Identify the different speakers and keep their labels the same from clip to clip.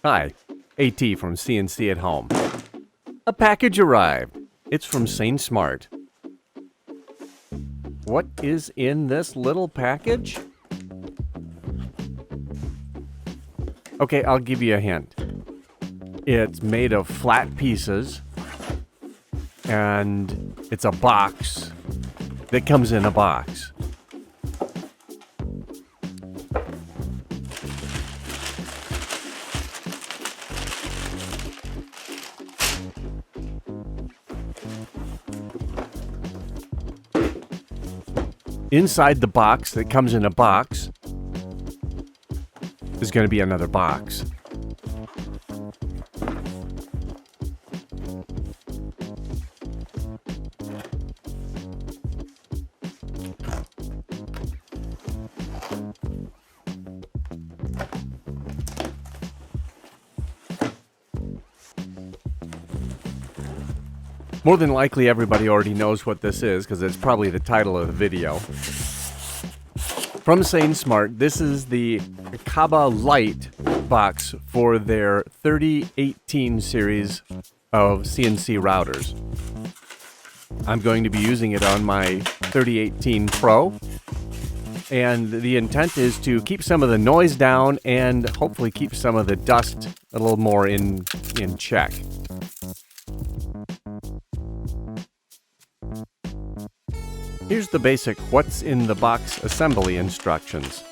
Speaker 1: Hi, AT from CNC at Home. A package arrived. It's from SainSmart. What is in this little package? Okay, I'll give you a hint. It's made of flat pieces, and it's a box that comes in a box. Inside the box that comes in a box is going to be another box. More than likely, everybody already knows what this is because it's probably the title of the video. From SainSmart, this is the KABA Lite box for their 3018 series of CNC routers. I'm going to be using it on my 3018 Pro, and the intent is to keep some of the noise down and hopefully keep some of the dust a little more in check. Here's the basic what's in the box assembly instructions.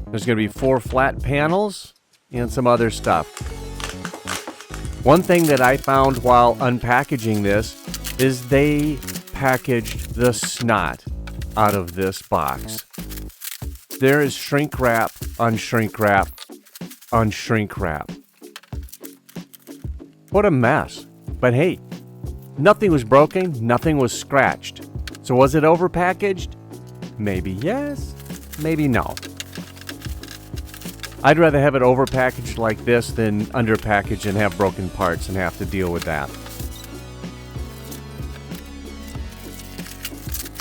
Speaker 1: There's going to be 4 flat panels and some other stuff. One thing that I found while unpackaging this is they packaged the snot out of this box. There is shrink wrap on shrink wrap on shrink wrap. What a mess. But hey, nothing was broken, nothing was scratched. So was it overpackaged? Maybe yes, maybe no. I'd rather have it overpackaged like this than underpackaged and have broken parts and have to deal with that.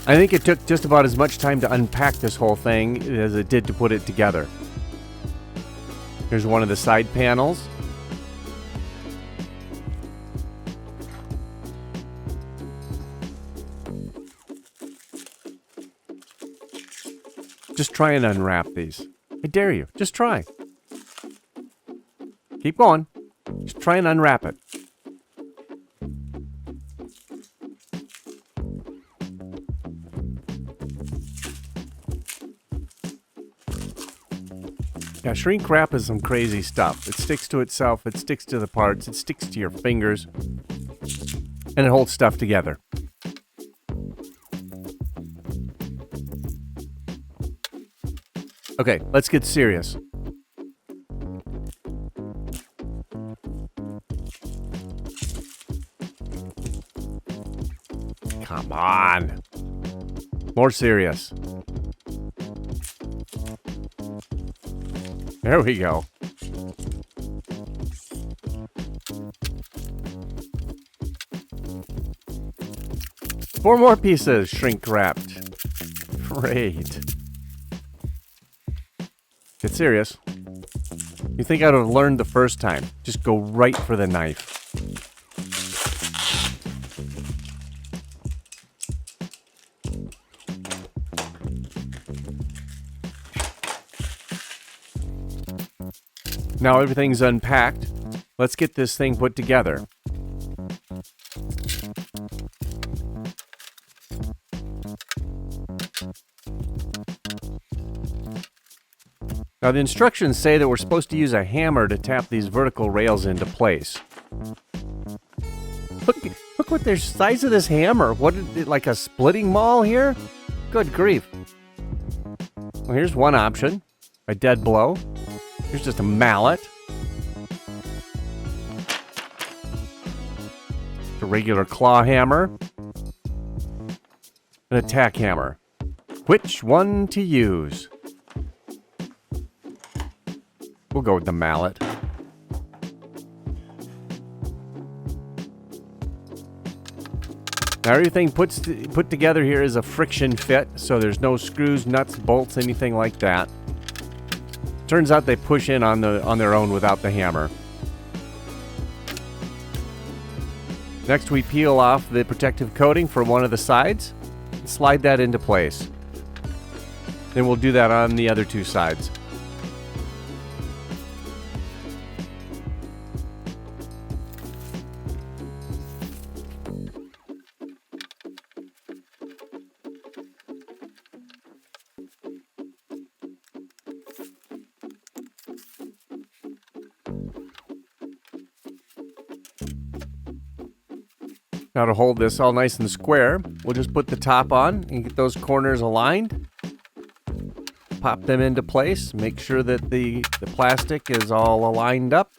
Speaker 1: I think it took just about as much time to unpack this whole thing as it did to put it together. Here's one of the side panels. Just try and unwrap these. I dare you. Just try. Keep going. Just try and unwrap it. Yeah, shrink wrap is some crazy stuff. It sticks to itself, it sticks to the parts, it sticks to your fingers, and it holds stuff together. Okay, let's get serious. Come on. More serious. There we go. Four more pieces shrink wrapped. Great. Get serious. You think I would have learned the first time? Just go right for the knife. Now everything's unpacked. Let's get this thing put together. Now the instructions say that we're supposed to use a hammer to tap these vertical rails into place. Look what the size of this hammer. What is it, like a splitting maul here? Good grief. Well, here's one option. A dead blow. Here's just a mallet. A regular claw hammer. An attack hammer. Which one to use? We'll go with the mallet. Now everything put together here is a friction fit, so there's no screws, nuts, bolts, anything like that. Turns out they push in on their own without the hammer. Next, we peel off the protective coating for one of the sides and slide that into place. Then we'll do that on the other two sides. Now to hold this all nice and square, we'll just put the top on and get those corners aligned. Pop them into place. Make sure that the plastic is all aligned up.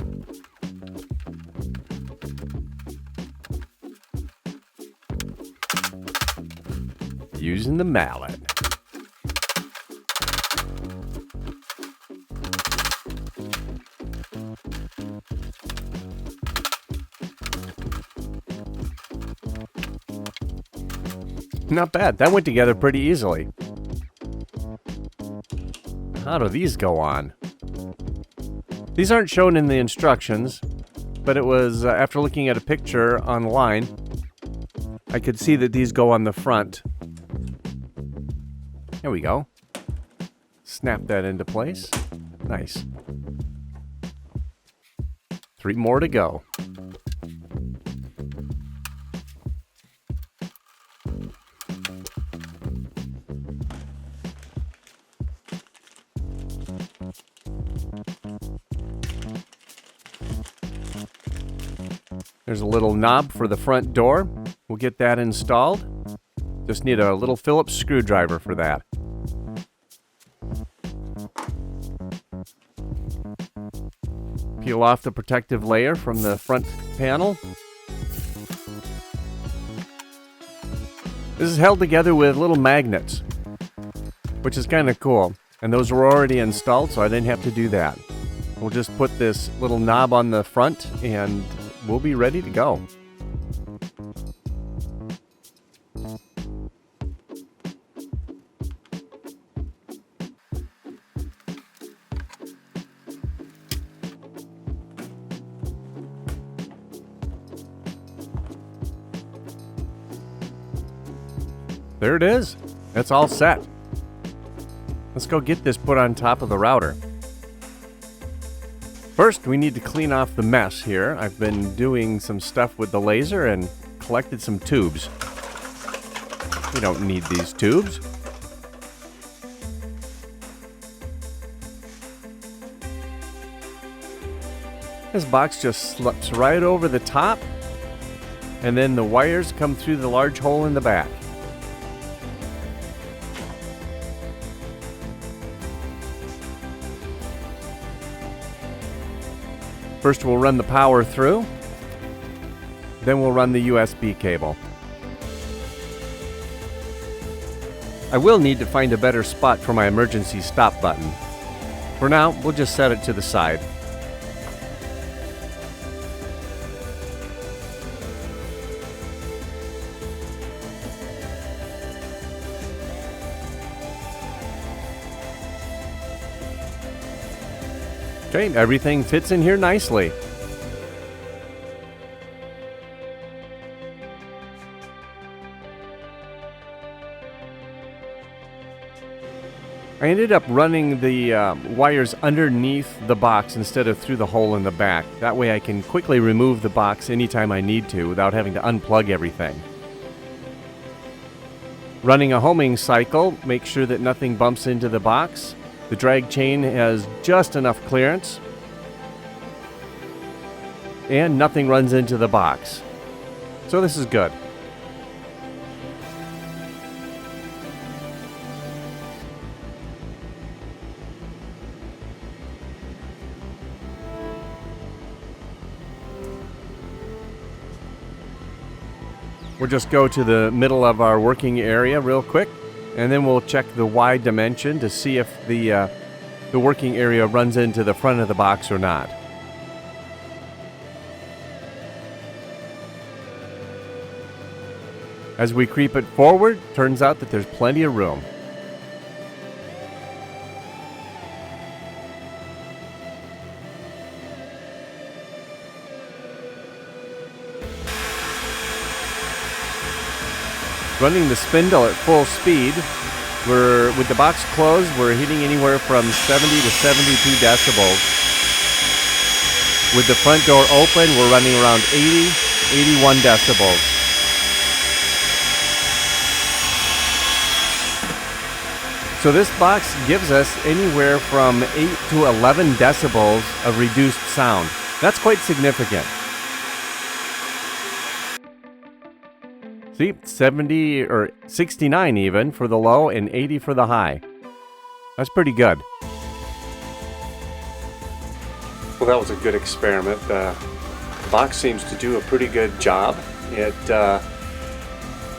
Speaker 1: Using the mallet. Not bad. That went together pretty easily. How do these go on? These aren't shown in the instructions, but it was after looking at a picture online, I could see that these go on the front. There we go. Snap that into place. Nice. 3 more to go. There's a little knob for the front door. We'll get that installed. Just need a little Phillips screwdriver for that. Peel off the protective layer from the front panel. This is held together with little magnets, which is kind of cool. And those were already installed, so I didn't have to do that. We'll just put this little knob on the front and we'll be ready to go. There it is. It's all set. Let's go get this put on top of the router. First, we need to clean off the mess here. I've been doing some stuff with the laser and collected some tubes. We don't need these tubes. This box just slips right over the top, and then the wires come through the large hole in the back. First we'll run the power through, then we'll run the USB cable. I will need to find a better spot for my emergency stop button. For now, we'll just set it to the side. Okay, everything fits in here nicely. I ended up running the wires underneath the box instead of through the hole in the back. That way I can quickly remove the box anytime I need to without having to unplug everything. Running a homing cycle, make sure that nothing bumps into the box. The drag chain has just enough clearance, and nothing runs into the box. So this is good. We'll just go to the middle of our working area real quick, and then we'll check the Y dimension to see if the working area runs into the front of the box or not. As we creep it forward, turns out that there's plenty of room. Running the spindle at full speed. With the box closed, we're hitting anywhere from 70 to 72 decibels. With the front door open, we're running around 80, 81 decibels. So this box gives us anywhere from 8 to 11 decibels of reduced sound. That's quite significant. See, 70 or 69 even for the low and 80 for the high. That's pretty good. Well, that was a good experiment. The box seems to do a pretty good job. It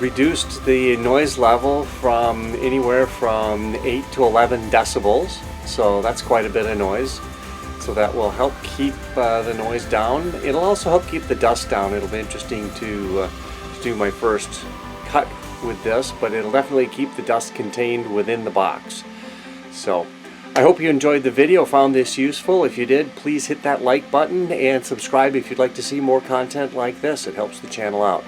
Speaker 1: reduced the noise level from anywhere from 8 to 11 decibels. So that's quite a bit of noise. So that will help keep the noise down. It'll also help keep the dust down. It'll be interesting to do my first cut with this, but it'll definitely keep the dust contained within the box. So I hope you enjoyed the video, found this useful. If you did, please hit that like button and subscribe if you'd like to see more content like this. It helps the channel out.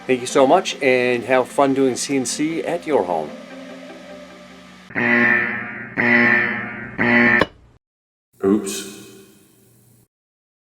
Speaker 1: Thank you so much, and have fun doing CNC at your home.